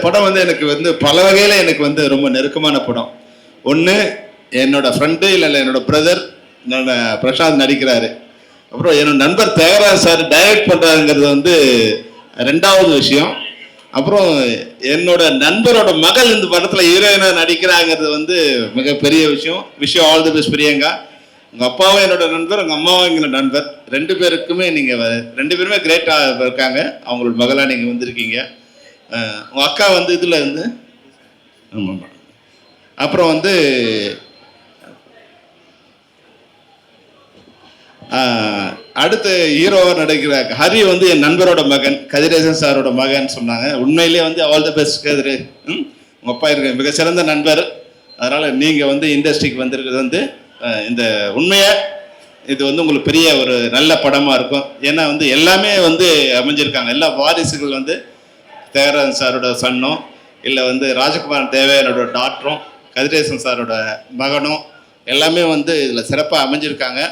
படம் வந்து எனக்கு வந்து பல வகையில் எனக்கு வந்து ரொம்ப நெருக்கமான படம். ஒன்று என்னோட ஃப்ரெண்டு இல்லை என்னோட பிரதர் என்னோட பிரசாந்த் நடிக்கிறாரு. அப்புறம் என்னோட நண்பர் தியாகராஜ் சார் டைரக்ட் பண்ணுறாங்கிறது வந்து ரெண்டாவது விஷயம். அப்புறம் என்னோட நண்பரோட மகள் இந்த படத்தில் ஹீரோயினாக நடிக்கிறாங்கிறது வந்து மிகப்பெரிய விஷயம். All the best Priyanka. உங்கள் அப்பாவும் என்னோட நண்பர், உங்கள் அம்மாவும் எங்களோட நண்பர். ரெண்டு பேருமே கிரேட்டாக இருக்காங்க. அவங்களோட மகளாக நீங்கள் வந்திருக்கீங்க. உங்கள் அக்கா வந்து இதில் இருந்து ஆமாம். அப்புறம் வந்து அடுத்து ஹீரோவாக நடிக்கிற ஹரி வந்து என் நண்பரோட மகன், கதிரேசன் சாரோட மகன் சொன்னாங்க. உண்மையிலேயே வந்து ஆல் த பெஸ்ட் கதிரு. உங்கள் அப்பா இருக்க மிகச்சிறந்த நண்பர். அதனால் நீங்கள் வந்து இண்டஸ்ட்ரிக்கு வந்திருக்கிறது வந்து இந்த உண்மையாக இது வந்து உங்களுக்கு பெரிய ஒரு நல்ல படமாக இருக்கும். ஏன்னா வந்து எல்லாமே வந்து அமைஞ்சிருக்காங்க. எல்லா வாரிசுகள் வந்து தியாகராஜன் சாரோட சன்னும், இல்லை வந்து ராஜகுமார் தேவையானோட டாக்டரும், கதிரேசன் சாரோட மகனும் எல்லாமே வந்து இதில் சிறப்பாக அமைஞ்சிருக்காங்க.